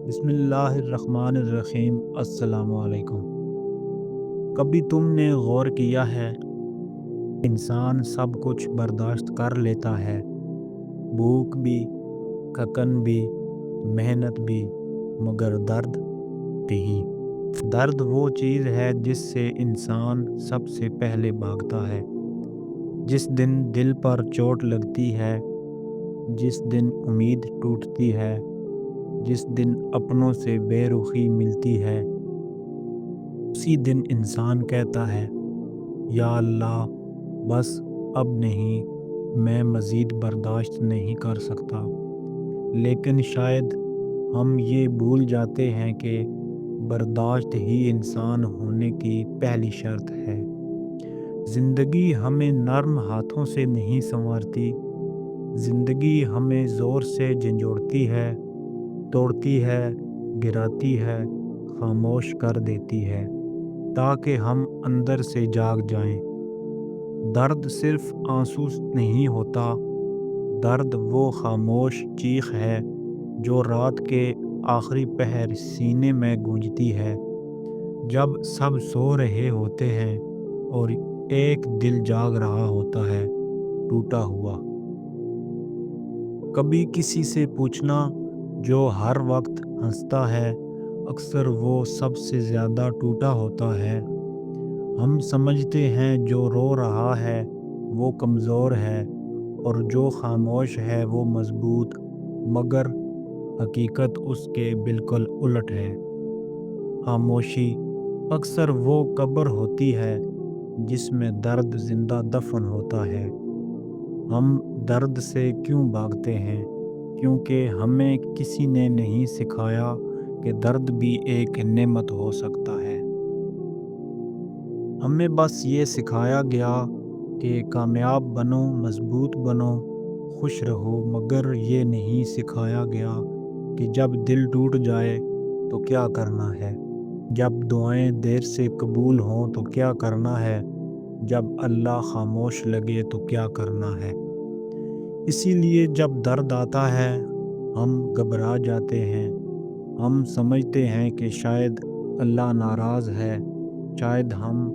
بسم اللہ الرحمن الرحیم۔ السلام علیکم۔ کبھی تم نے غور کیا ہے، انسان سب کچھ برداشت کر لیتا ہے، بھوک بھی، تھکن بھی، محنت بھی، مگر درد نہیں۔ درد وہ چیز ہے جس سے انسان سب سے پہلے بھاگتا ہے۔ جس دن دل پر چوٹ لگتی ہے، جس دن امید ٹوٹتی ہے، جس دن اپنوں سے بے رخی ملتی ہے، اسی دن انسان کہتا ہے، یا اللہ بس اب نہیں، میں مزید برداشت نہیں کر سکتا۔ لیکن شاید ہم یہ بھول جاتے ہیں کہ برداشت ہی انسان ہونے کی پہلی شرط ہے۔ زندگی ہمیں نرم ہاتھوں سے نہیں سنوارتی، زندگی ہمیں زور سے جھنجھوڑتی ہے، توڑتی ہے، گراتی ہے، خاموش کر دیتی ہے، تاکہ ہم اندر سے جاگ جائیں۔ درد صرف آنسو نہیں ہوتا، درد وہ خاموش چیخ ہے جو رات کے آخری پہر سینے میں گونجتی ہے، جب سب سو رہے ہوتے ہیں اور ایک دل جاگ رہا ہوتا ہے، ٹوٹا ہوا۔ کبھی کسی سے پوچھنا جو ہر وقت ہنستا ہے، اکثر وہ سب سے زیادہ ٹوٹا ہوتا ہے۔ ہم سمجھتے ہیں جو رو رہا ہے وہ کمزور ہے، اور جو خاموش ہے وہ مضبوط، مگر حقیقت اس کے بالکل الٹ ہے۔ خاموشی اکثر وہ قبر ہوتی ہے جس میں درد زندہ دفن ہوتا ہے۔ ہم درد سے کیوں بھاگتے ہیں؟ کیونکہ ہمیں کسی نے نہیں سکھایا کہ درد بھی ایک نعمت ہو سکتا ہے۔ ہمیں بس یہ سکھایا گیا کہ کامیاب بنو، مضبوط بنو، خوش رہو، مگر یہ نہیں سکھایا گیا کہ جب دل ٹوٹ جائے تو کیا کرنا ہے، جب دعائیں دیر سے قبول ہوں تو کیا کرنا ہے، جب اللہ خاموش لگے تو کیا کرنا ہے۔ اسی لیے جب درد آتا ہے ہم گھبرا جاتے ہیں، ہم سمجھتے ہیں کہ شاید اللہ ناراض ہے، شاید ہم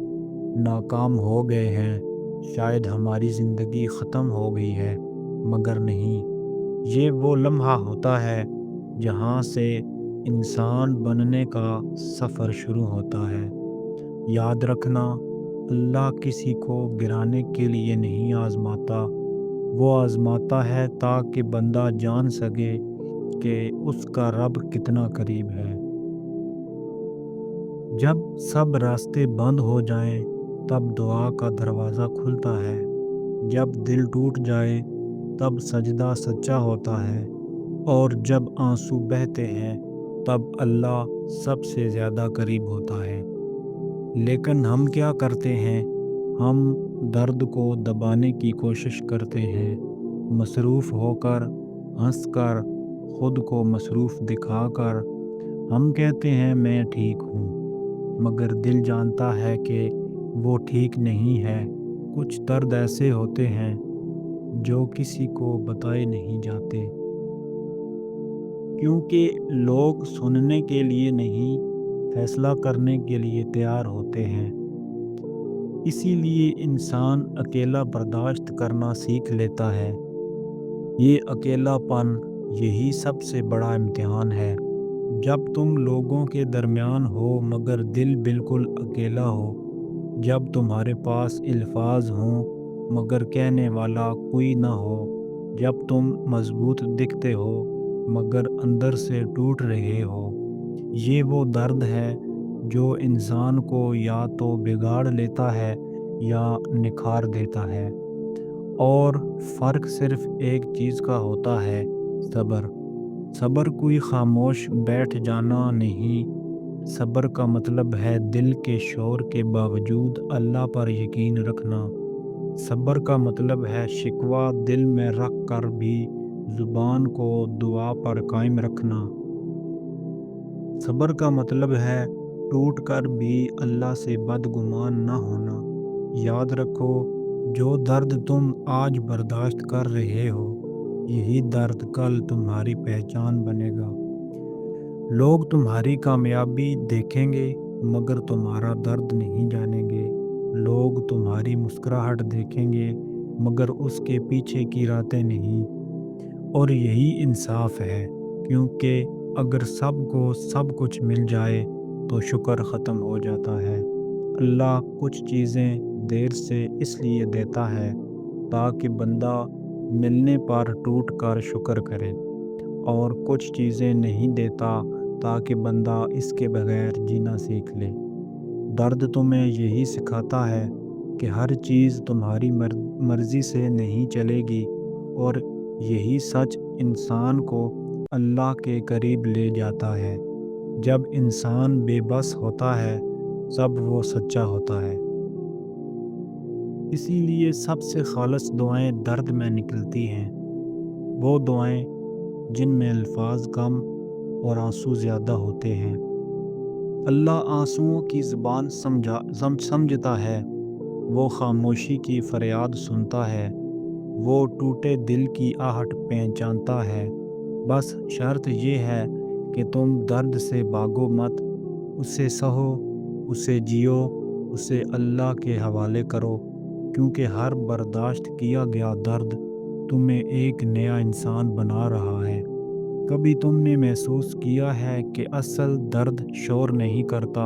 ناکام ہو گئے ہیں، شاید ہماری زندگی ختم ہو گئی ہے، مگر نہیں۔ یہ وہ لمحہ ہوتا ہے جہاں سے انسان بننے کا سفر شروع ہوتا ہے۔ یاد رکھنا، اللہ کسی کو گرانے کے لیے نہیں آزماتا، وہ آزماتا ہے تاکہ بندہ جان سکے کہ اس کا رب کتنا قریب ہے۔ جب سب راستے بند ہو جائیں تب دعا کا دروازہ کھلتا ہے، جب دل ٹوٹ جائے تب سجدہ سچا ہوتا ہے، اور جب آنسو بہتے ہیں تب اللہ سب سے زیادہ قریب ہوتا ہے۔ لیکن ہم کیا کرتے ہیں؟ ہم درد کو دبانے کی کوشش کرتے ہیں، مصروف ہو کر، ہنس کر، خود کو مصروف دکھا کر۔ ہم کہتے ہیں میں ٹھیک ہوں، مگر دل جانتا ہے کہ وہ ٹھیک نہیں ہے۔ کچھ درد ایسے ہوتے ہیں جو کسی کو بتائے نہیں جاتے، کیونکہ لوگ سننے کے لیے نہیں، فیصلہ کرنے کے لیے تیار ہوتے ہیں۔ اسی لیے انسان اکیلا برداشت کرنا سیکھ لیتا ہے۔ یہ اکیلا پن، یہی سب سے بڑا امتحان ہے۔ جب تم لوگوں کے درمیان ہو مگر دل بالکل اکیلا ہو، جب تمہارے پاس الفاظ ہوں مگر کہنے والا کوئی نہ ہو، جب تم مضبوط دکھتے ہو مگر اندر سے ٹوٹ رہے ہو، یہ وہ درد ہے جو انسان کو یا تو بگاڑ لیتا ہے یا نکھار دیتا ہے۔ اور فرق صرف ایک چیز کا ہوتا ہے، صبر۔ صبر کوئی خاموش بیٹھ جانا نہیں، صبر کا مطلب ہے دل کے شور کے باوجود اللہ پر یقین رکھنا۔ صبر کا مطلب ہے شکوہ دل میں رکھ کر بھی زبان کو دعا پر قائم رکھنا۔ صبر کا مطلب ہے ٹوٹ کر بھی اللہ سے بدگمان نہ ہونا۔ یاد رکھو، جو درد تم آج برداشت کر رہے ہو، یہی درد کل تمہاری پہچان بنے گا۔ لوگ تمہاری کامیابی دیکھیں گے مگر تمہارا درد نہیں جانیں گے۔ لوگ تمہاری مسکراہٹ دیکھیں گے مگر اس کے پیچھے کی راتیں نہیں۔ اور یہی انصاف ہے، کیونکہ اگر سب کو سب کچھ مل جائے تو شکر ختم ہو جاتا ہے۔ اللہ کچھ چیزیں دیر سے اس لیے دیتا ہے تاکہ بندہ ملنے پر ٹوٹ کر شکر کرے، اور کچھ چیزیں نہیں دیتا تاکہ بندہ اس کے بغیر جینا سیکھ لے۔ درد تمہیں یہی سکھاتا ہے کہ ہر چیز تمہاری مرضی سے نہیں چلے گی، اور یہی سچ انسان کو اللہ کے قریب لے جاتا ہے۔ جب انسان بے بس ہوتا ہے تب وہ سچا ہوتا ہے۔ اسی لیے سب سے خالص دعائیں درد میں نکلتی ہیں، وہ دعائیں جن میں الفاظ کم اور آنسو زیادہ ہوتے ہیں۔ اللہ آنسوؤں کی زبان سمجھتا ہے، وہ خاموشی کی فریاد سنتا ہے، وہ ٹوٹے دل کی آہٹ پہچانتا ہے۔ بس شرط یہ ہے کہ تم درد سے بھاگو مت، اسے سہو، اسے جیو، اسے اللہ کے حوالے کرو، کیونکہ ہر برداشت کیا گیا درد تمہیں ایک نیا انسان بنا رہا ہے۔ کبھی تم نے محسوس کیا ہے کہ اصل درد شور نہیں کرتا،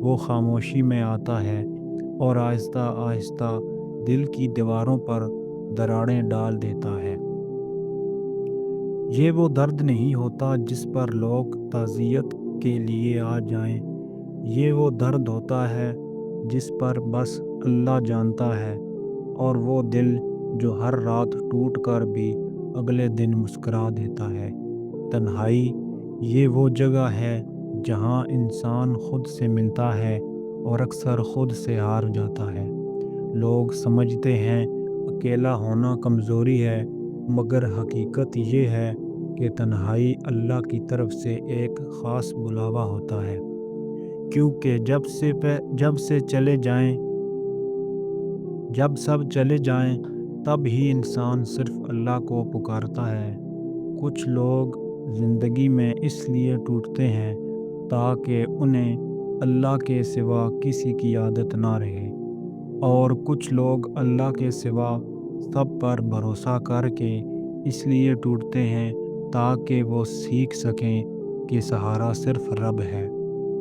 وہ خاموشی میں آتا ہے اور آہستہ آہستہ دل کی دیواروں پر دراڑیں ڈال دیتا ہے۔ یہ وہ درد نہیں ہوتا جس پر لوگ تعزیت کے لیے آ جائیں، یہ وہ درد ہوتا ہے جس پر بس اللہ جانتا ہے، اور وہ دل جو ہر رات ٹوٹ کر بھی اگلے دن مسکرا دیتا ہے۔ تنہائی یہ وہ جگہ ہے جہاں انسان خود سے ملتا ہے اور اکثر خود سے ہار جاتا ہے۔ لوگ سمجھتے ہیں اکیلا ہونا کمزوری ہے، مگر حقیقت یہ ہے کہ تنہائی اللہ کی طرف سے ایک خاص بلاوا ہوتا ہے، کیونکہ جب سب چلے جائیں تب ہی انسان صرف اللہ کو پکارتا ہے۔ کچھ لوگ زندگی میں اس لیے ٹوٹتے ہیں تاکہ انہیں اللہ کے سوا کسی کی عادت نہ رہے، اور کچھ لوگ اللہ کے سوا سب پر بھروسہ کر کے اس لیے ٹوٹتے ہیں تاکہ وہ سیکھ سکیں کہ سہارا صرف رب ہے۔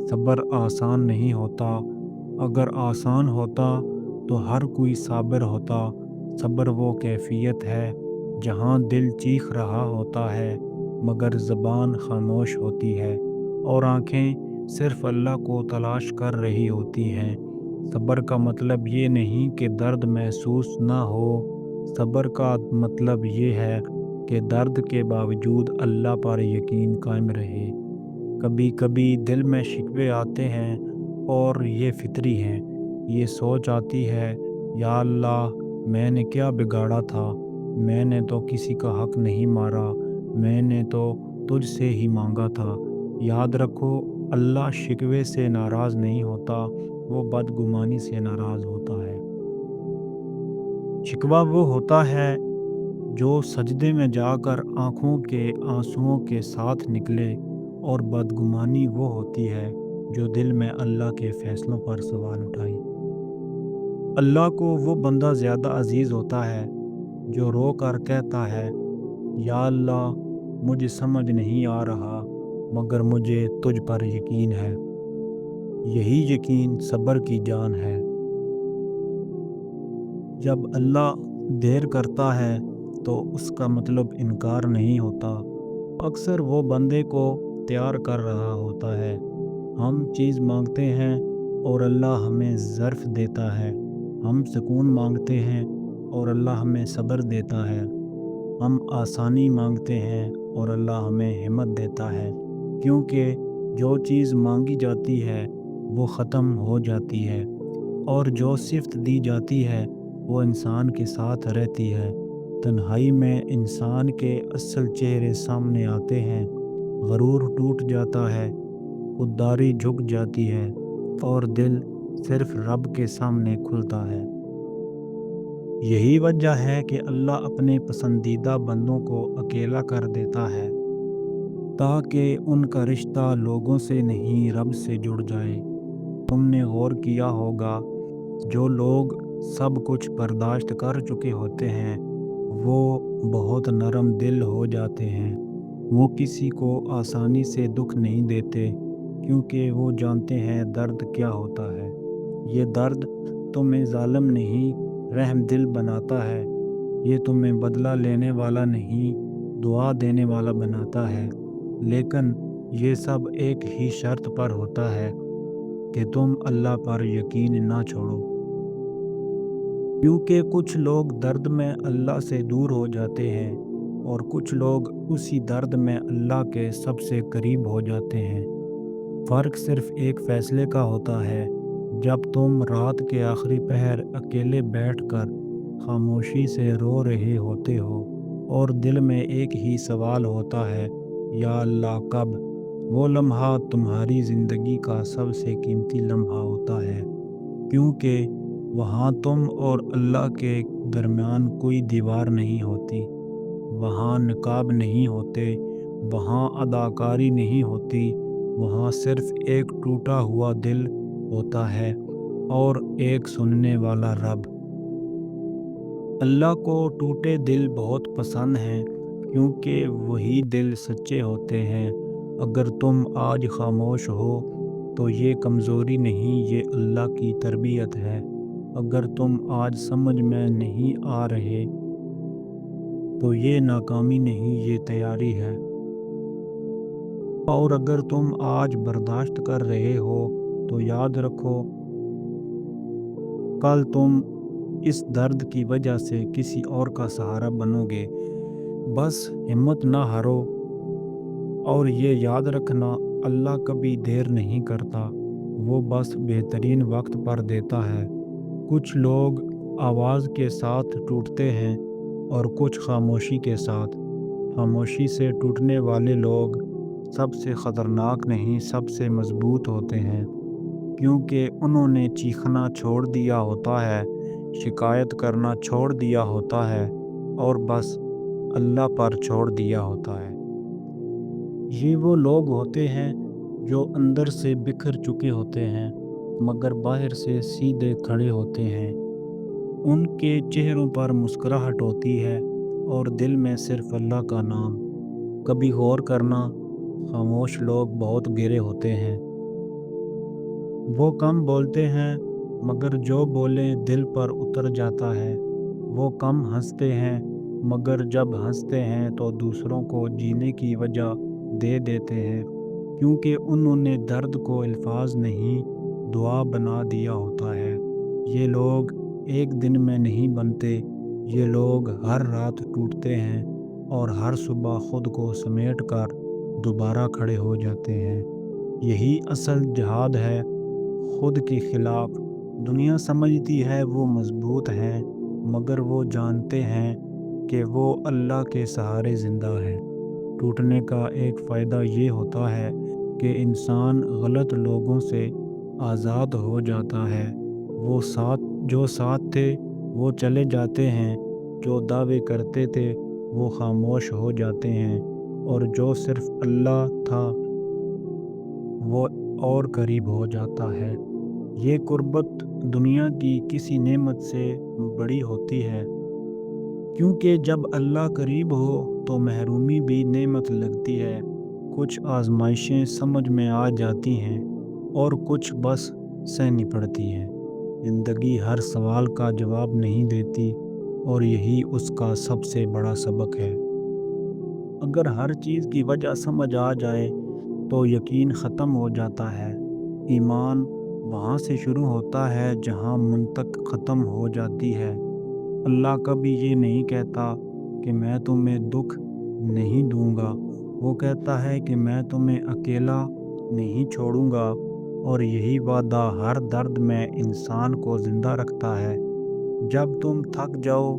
صبر آسان نہیں ہوتا، اگر آسان ہوتا تو ہر کوئی صابر ہوتا۔ صبر وہ کیفیت ہے جہاں دل چیخ رہا ہوتا ہے مگر زبان خاموش ہوتی ہے، اور آنکھیں صرف اللہ کو تلاش کر رہی ہوتی ہیں۔ صبر کا مطلب یہ نہیں کہ درد محسوس نہ ہو، صبر کا مطلب یہ ہے کہ درد کے باوجود اللہ پر یقین قائم رہے۔ کبھی کبھی دل میں شکوے آتے ہیں اور یہ فطری ہیں۔ یہ سوچ آتی ہے، یا اللہ میں نے کیا بگاڑا تھا، میں نے تو کسی کا حق نہیں مارا، میں نے تو تجھ سے ہی مانگا تھا۔ یاد رکھو، اللہ شکوے سے ناراض نہیں ہوتا، وہ بدگمانی سے ناراض ہوتا ہے۔ شکوہ وہ ہوتا ہے جو سجدے میں جا کر آنکھوں کے آنسوؤں کے ساتھ نکلے، اور بدگمانی وہ ہوتی ہے جو دل میں اللہ کے فیصلوں پر سوال اٹھائی۔ اللہ کو وہ بندہ زیادہ عزیز ہوتا ہے جو رو کر کہتا ہے، یا اللہ مجھے سمجھ نہیں آ رہا مگر مجھے تجھ پر یقین ہے۔ یہی یقین صبر کی جان ہے۔ جب اللہ دیر کرتا ہے تو اس کا مطلب انکار نہیں ہوتا، اکثر وہ بندے کو تیار کر رہا ہوتا ہے۔ ہم چیز مانگتے ہیں اور اللہ ہمیں ظرف دیتا ہے، ہم سکون مانگتے ہیں اور اللہ ہمیں صبر دیتا ہے، ہم آسانی مانگتے ہیں اور اللہ ہمیں ہمت دیتا ہے، کیونکہ جو چیز مانگی جاتی ہے وہ ختم ہو جاتی ہے، اور جو صفت دی جاتی ہے وہ انسان کے ساتھ رہتی ہے۔ تنہائی میں انسان کے اصل چہرے سامنے آتے ہیں، غرور ٹوٹ جاتا ہے، خودداری جھک جاتی ہے، اور دل صرف رب کے سامنے کھلتا ہے۔ یہی وجہ ہے کہ اللہ اپنے پسندیدہ بندوں کو اکیلا کر دیتا ہے تاکہ ان کا رشتہ لوگوں سے نہیں رب سے جڑ جائے۔ تم نے غور کیا ہوگا جو لوگ سب کچھ برداشت کر چکے ہوتے ہیں وہ بہت نرم دل ہو جاتے ہیں۔ وہ کسی کو آسانی سے دکھ نہیں دیتے کیونکہ وہ جانتے ہیں درد کیا ہوتا ہے۔ یہ درد تمہیں ظالم نہیں رحم دل بناتا ہے۔ یہ تمہیں بدلہ لینے والا نہیں دعا دینے والا بناتا ہے۔ لیکن یہ سب ایک ہی شرط پر ہوتا ہے کہ تم اللہ پر یقین نہ چھوڑو، کیونکہ کچھ لوگ درد میں اللہ سے دور ہو جاتے ہیں اور کچھ لوگ اسی درد میں اللہ کے سب سے قریب ہو جاتے ہیں۔ فرق صرف ایک فیصلے کا ہوتا ہے۔ جب تم رات کے آخری پہر اکیلے بیٹھ کر خاموشی سے رو رہے ہوتے ہو اور دل میں ایک ہی سوال ہوتا ہے، یا اللہ کب؟ وہ لمحہ تمہاری زندگی کا سب سے قیمتی لمحہ ہوتا ہے، کیونکہ وہاں تم اور اللہ کے درمیان کوئی دیوار نہیں ہوتی، وہاں نقاب نہیں ہوتے، وہاں اداکاری نہیں ہوتی، وہاں صرف ایک ٹوٹا ہوا دل ہوتا ہے اور ایک سننے والا رب۔ اللہ کو ٹوٹے دل بہت پسند ہیں کیونکہ وہی دل سچے ہوتے ہیں۔ اگر تم آج خاموش ہو تو یہ کمزوری نہیں، یہ اللہ کی تربیت ہے۔ اگر تم آج سمجھ میں نہیں آ رہے تو یہ ناکامی نہیں، یہ تیاری ہے۔ اور اگر تم آج برداشت کر رہے ہو تو یاد رکھو کل تم اس درد کی وجہ سے کسی اور کا سہارا بنو گے۔ بس ہمت نہ ہارو اور یہ یاد رکھنا، اللہ کبھی دیر نہیں کرتا، وہ بس بہترین وقت پر دیتا ہے۔ کچھ لوگ آواز کے ساتھ ٹوٹتے ہیں اور کچھ خاموشی کے ساتھ۔ خاموشی سے ٹوٹنے والے لوگ سب سے خطرناک نہیں، سب سے مضبوط ہوتے ہیں، کیونکہ انہوں نے چیخنا چھوڑ دیا ہوتا ہے، شکایت کرنا چھوڑ دیا ہوتا ہے اور بس اللہ پر چھوڑ دیا ہوتا ہے۔ یہ وہ لوگ ہوتے ہیں جو اندر سے بکھر چکے ہوتے ہیں مگر باہر سے سیدھے کھڑے ہوتے ہیں۔ ان کے چہروں پر مسکراہٹ ہوتی ہے اور دل میں صرف اللہ کا نام۔ کبھی غور کرنا، خاموش لوگ بہت گہرے ہوتے ہیں۔ وہ کم بولتے ہیں مگر جو بولے دل پر اتر جاتا ہے۔ وہ کم ہنستے ہیں مگر جب ہنستے ہیں تو دوسروں کو جینے کی وجہ دے دیتے ہیں، کیونکہ انہوں نے درد کو الفاظ نہیں دعا بنا دیا ہوتا ہے۔ یہ لوگ ایک دن میں نہیں بنتے، یہ لوگ ہر رات ٹوٹتے ہیں اور ہر صبح خود کو سمیٹ کر دوبارہ کھڑے ہو جاتے ہیں۔ یہی اصل جہاد ہے، خود کے خلاف۔ دنیا سمجھتی ہے وہ مضبوط ہیں مگر وہ جانتے ہیں کہ وہ اللہ کے سہارے زندہ ہیں۔ ٹوٹنے کا ایک فائدہ یہ ہوتا ہے کہ انسان غلط لوگوں سے آزاد ہو جاتا ہے۔ وہ جو ساتھ تھے وہ چلے جاتے ہیں، جو دعوے کرتے تھے وہ خاموش ہو جاتے ہیں اور جو صرف اللہ تھا وہ اور قریب ہو جاتا ہے۔ یہ قربت دنیا کی کسی نعمت سے بڑی ہوتی ہے، کیونکہ جب اللہ قریب ہو تو محرومی بھی نعمت لگتی ہے۔ کچھ آزمائشیں سمجھ میں آ جاتی ہیں اور کچھ بس سہنی پڑتی ہیں۔ زندگی ہر سوال کا جواب نہیں دیتی اور یہی اس کا سب سے بڑا سبق ہے۔ اگر ہر چیز کی وجہ سمجھ آ جائے تو یقین ختم ہو جاتا ہے۔ ایمان وہاں سے شروع ہوتا ہے جہاں منطق ختم ہو جاتی ہے۔ اللہ کبھی یہ نہیں کہتا کہ میں تمہیں دکھ نہیں دوں گا، وہ کہتا ہے کہ میں تمہیں اکیلا نہیں چھوڑوں گا، اور یہی وعدہ ہر درد میں انسان کو زندہ رکھتا ہے۔ جب تم تھک جاؤ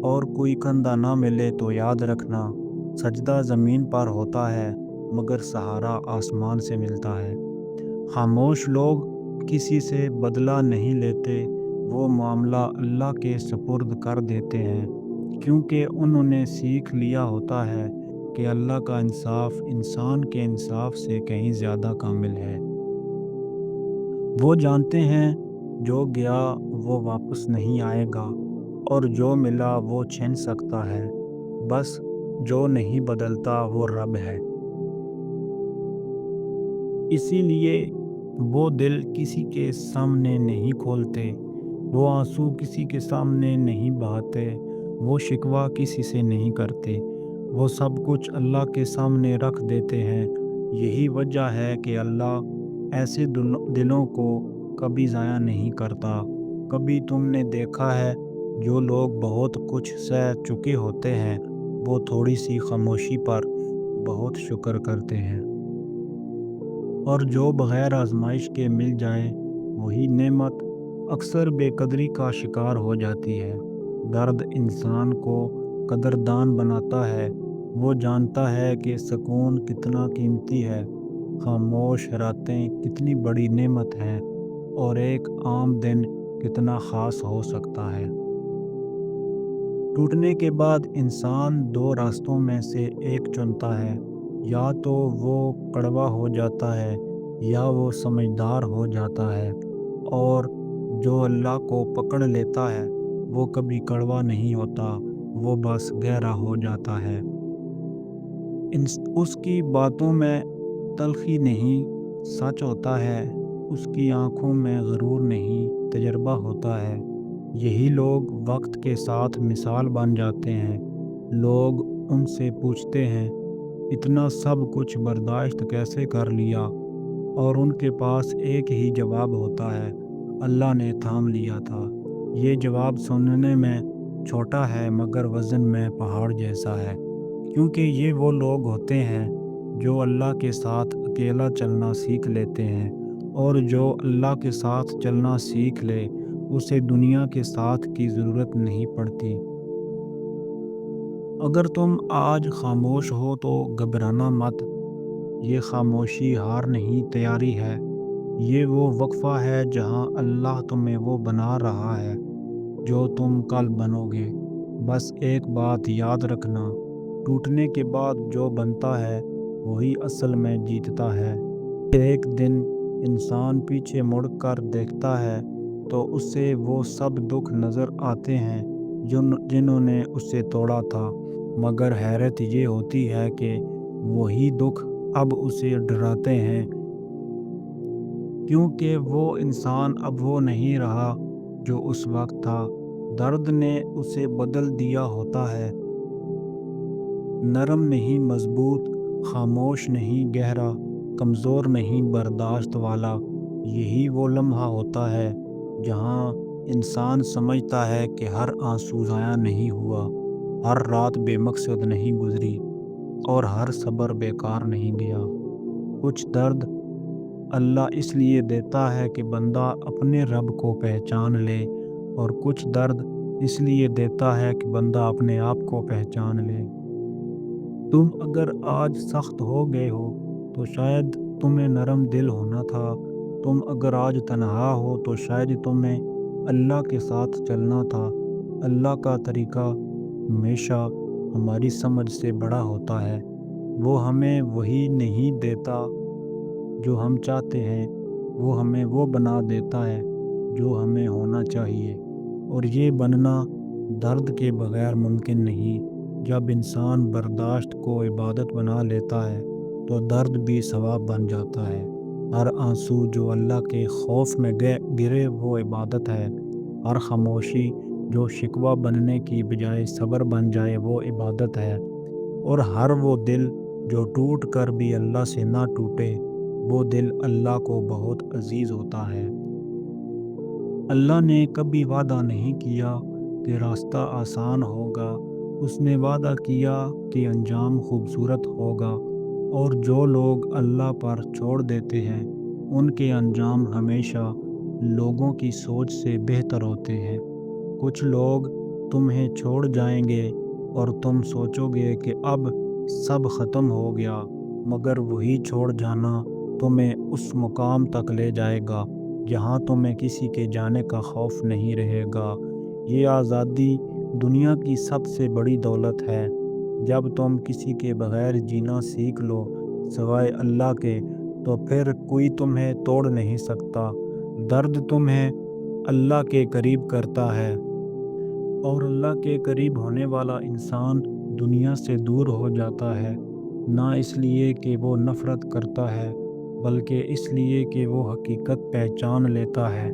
اور کوئی کندھا نہ ملے تو یاد رکھنا، سجدہ زمین پر ہوتا ہے مگر سہارا آسمان سے ملتا ہے۔ خاموش لوگ کسی سے بدلہ نہیں لیتے، وہ معاملہ اللہ کے سپرد کر دیتے ہیں، کیونکہ انہوں نے سیکھ لیا ہوتا ہے کہ اللہ کا انصاف انسان کے انصاف سے کہیں زیادہ کامل ہے۔ وہ جانتے ہیں جو گیا وہ واپس نہیں آئے گا، اور جو ملا وہ چھین سکتا ہے، بس جو نہیں بدلتا وہ رب ہے۔ اسی لیے وہ دل کسی کے سامنے نہیں کھولتے، وہ آنسو کسی کے سامنے نہیں بہاتے، وہ شکوہ کسی سے نہیں کرتے، وہ سب کچھ اللہ کے سامنے رکھ دیتے ہیں۔ یہی وجہ ہے کہ اللہ ایسے دلوں کو کبھی ضائع نہیں کرتا۔ کبھی تم نے دیکھا ہے جو لوگ بہت کچھ سہ چکے ہوتے ہیں وہ تھوڑی سی خاموشی پر بہت شکر کرتے ہیں، اور جو بغیر آزمائش کے مل جائے وہی نعمت اکثر بے قدری کا شکار ہو جاتی ہے۔ درد انسان کو قدردان بناتا ہے، وہ جانتا ہے کہ سکون کتنا قیمتی ہے، خاموش راتیں کتنی بڑی نعمت ہیں، اور ایک عام دن کتنا خاص ہو سکتا ہے۔ ٹوٹنے کے بعد انسان دو راستوں میں سے ایک چنتا ہے، یا تو وہ کڑوا ہو جاتا ہے یا وہ سمجھدار ہو جاتا ہے، اور جو اللہ کو پکڑ لیتا ہے وہ کبھی کڑوا نہیں ہوتا، وہ بس گہرا ہو جاتا ہے۔ اس کی باتوں میں تلخی نہیں، سچ ہوتا ہے، اس کی آنکھوں میں غرور نہیں، تجربہ ہوتا ہے۔ یہی لوگ وقت کے ساتھ مثال بن جاتے ہیں۔ لوگ ان سے پوچھتے ہیں اتنا سب کچھ برداشت کیسے کر لیا، اور ان کے پاس ایک ہی جواب ہوتا ہے، اللہ نے تھام لیا تھا۔ یہ جواب سننے میں چھوٹا ہے مگر وزن میں پہاڑ جیسا ہے، کیونکہ یہ وہ لوگ ہوتے ہیں جو اللہ کے ساتھ اکیلا چلنا سیکھ لیتے ہیں، اور جو اللہ کے ساتھ چلنا سیکھ لے اسے دنیا کے ساتھ کی ضرورت نہیں پڑتی۔ اگر تم آج خاموش ہو تو گھبرانا مت، یہ خاموشی ہار نہیں تیاری ہے، یہ وہ وقفہ ہے جہاں اللہ تمہیں وہ بنا رہا ہے جو تم کل بنو گے۔ بس ایک بات یاد رکھنا، ٹوٹنے کے بعد جو بنتا ہے وہی اصل میں جیتتا ہے۔ ایک دن انسان پیچھے مڑ کر دیکھتا ہے تو اسے وہ سب دکھ نظر آتے ہیں جنہوں نے اسے توڑا تھا، مگر حیرت یہ ہوتی ہے کہ وہی دکھ اب اسے ڈراتے ہیں، کیونکہ وہ انسان اب وہ نہیں رہا جو اس وقت تھا۔ درد نے اسے بدل دیا ہوتا ہے، نرم نہیں مضبوط، خاموش نہیں گہرا، کمزور نہیں برداشت والا۔ یہی وہ لمحہ ہوتا ہے جہاں انسان سمجھتا ہے کہ ہر آنسو ضائع نہیں ہوا، ہر رات بے مقصد نہیں گزری، اور ہر صبر بیکار نہیں گیا۔ کچھ درد اللہ اس لیے دیتا ہے کہ بندہ اپنے رب کو پہچان لے، اور کچھ درد اس لیے دیتا ہے کہ بندہ اپنے آپ کو پہچان لے۔ تم اگر آج سخت ہو گئے ہو تو شاید تمہیں نرم دل ہونا تھا، تم اگر آج تنہا ہو تو شاید تمہیں اللہ کے ساتھ چلنا تھا۔ اللہ کا طریقہ ہمیشہ ہماری سمجھ سے بڑا ہوتا ہے، وہ ہمیں وہی نہیں دیتا جو ہم چاہتے ہیں، وہ ہمیں وہ بنا دیتا ہے جو ہمیں ہونا چاہیے، اور یہ بننا درد کے بغیر ممکن نہیں۔ جب انسان برداشت کو عبادت بنا لیتا ہے تو درد بھی ثواب بن جاتا ہے۔ ہر آنسو جو اللہ کے خوف میں گرے وہ عبادت ہے، ہر خاموشی جو شکوہ بننے کی بجائے صبر بن جائے وہ عبادت ہے، اور ہر وہ دل جو ٹوٹ کر بھی اللہ سے نہ ٹوٹے وہ دل اللہ کو بہت عزیز ہوتا ہے۔ اللہ نے کبھی وعدہ نہیں کیا کہ راستہ آسان ہوگا، اس نے وعدہ کیا کہ انجام خوبصورت ہوگا، اور جو لوگ اللہ پر چھوڑ دیتے ہیں ان کے انجام ہمیشہ لوگوں کی سوچ سے بہتر ہوتے ہیں۔ کچھ لوگ تمہیں چھوڑ جائیں گے اور تم سوچو گے کہ اب سب ختم ہو گیا، مگر وہی چھوڑ جانا تمہیں اس مقام تک لے جائے گا جہاں تمہیں کسی کے جانے کا خوف نہیں رہے گا۔ یہ آزادی دنیا کی سب سے بڑی دولت ہے۔ جب تم کسی کے بغیر جینا سیکھ لو سوائے اللہ کے تو پھر کوئی تمہیں توڑ نہیں سکتا۔ درد تمہیں اللہ کے قریب کرتا ہے، اور اللہ کے قریب ہونے والا انسان دنیا سے دور ہو جاتا ہے، نہ اس لیے کہ وہ نفرت کرتا ہے بلکہ اس لیے کہ وہ حقیقت پہچان لیتا ہے۔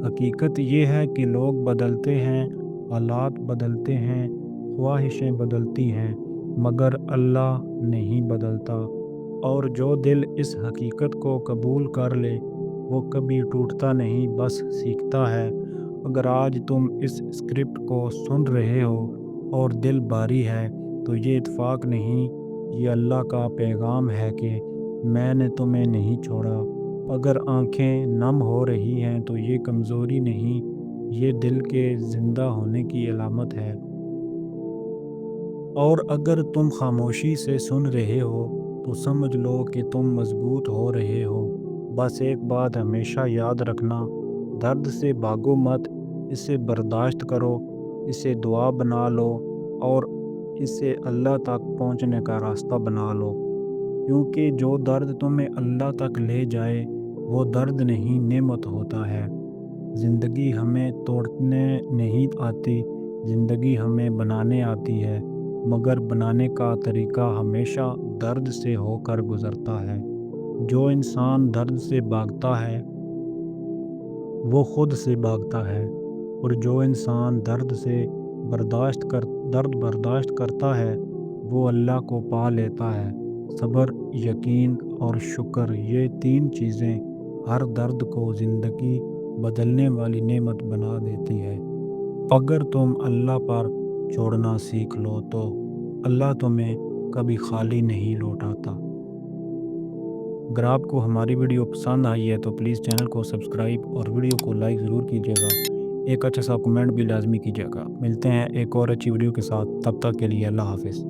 حقیقت یہ ہے کہ لوگ بدلتے ہیں، حالات بدلتے ہیں، خواہشیں بدلتی ہیں، مگر اللہ نہیں بدلتا، اور جو دل اس حقیقت کو قبول کر لے وہ کبھی ٹوٹتا نہیں، بس سیکھتا ہے۔ اگر آج تم اس اسکرپٹ کو سن رہے ہو اور دل بھاری ہے تو یہ اتفاق نہیں، یہ اللہ کا پیغام ہے کہ میں نے تمہیں نہیں چھوڑا۔ اگر آنکھیں نم ہو رہی ہیں تو یہ کمزوری نہیں، یہ دل کے زندہ ہونے کی علامت ہے۔ اور اگر تم خاموشی سے سن رہے ہو تو سمجھ لو کہ تم مضبوط ہو رہے ہو۔ بس ایک بات ہمیشہ یاد رکھنا، درد سے بھاگو مت، اسے برداشت کرو، اسے دعا بنا لو اور اسے اللہ تک پہنچنے کا راستہ بنا لو، کیونکہ جو درد تمہیں اللہ تک لے جائے وہ درد نہیں، نعمت ہوتا ہے۔ زندگی ہمیں توڑنے نہیں آتی، زندگی ہمیں بنانے آتی ہے، مگر بنانے کا طریقہ ہمیشہ درد سے ہو کر گزرتا ہے۔ جو انسان درد سے بھاگتا ہے وہ خود سے بھاگتا ہے، اور جو انسان درد برداشت کرتا ہے وہ اللہ کو پا لیتا ہے۔ صبر، یقین اور شکر، یہ تین چیزیں ہر درد کو زندگی بدلنے والی نعمت بنا دیتی ہے۔ اگر تم اللہ پر چھوڑنا سیکھ لو تو اللہ تمہیں کبھی خالی نہیں لوٹاتا۔ اگر آپ کو ہماری ویڈیو پسند آئی ہے تو پلیز چینل کو سبسکرائب اور ویڈیو کو لائک ضرور کیجیے گا، ایک اچھا سا کمنٹ بھی لازمی کیجیے گا۔ ملتے ہیں ایک اور اچھی ویڈیو کے ساتھ، تب تک کے لیے اللہ حافظ۔